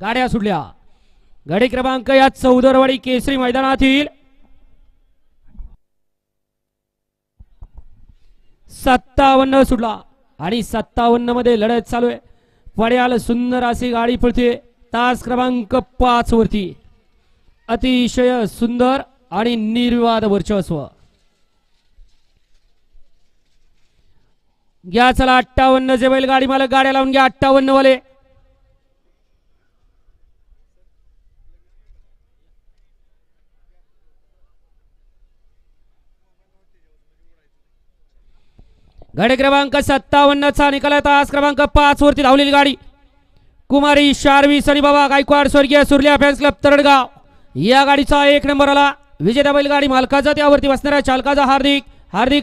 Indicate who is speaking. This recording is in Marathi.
Speaker 1: गाड्या सुटल्या. गाडी क्रमांक या चौदरवाडी केसरी मैदानातील 57 सुटला आणि 57 मध्ये लढत चालू आहे. पड्याला सुंदर अशी गाडी पळते. तास क्रमांक 5 वरती अतिशय सुंदर आणि निर्विवाद वर्चस्व. घ्या चला 58 जे बैल गाडी मालक गाड्या लावून घ्या 58 वाले. गाडी क्रमांक 57 चा निकाल. तास क्रमांक 5 वरती धावलेली गाडी कुमारी शारवी सनी बाबा गायकवाड स्वर्गीय सुरल्या फॅन्स क्लब तरडगाव. या गाडीचा 1 नंबर आला. विजेता बैलगाडी मालकाचा त्यावरती बसणाऱ्या चालकाचा हार्दिक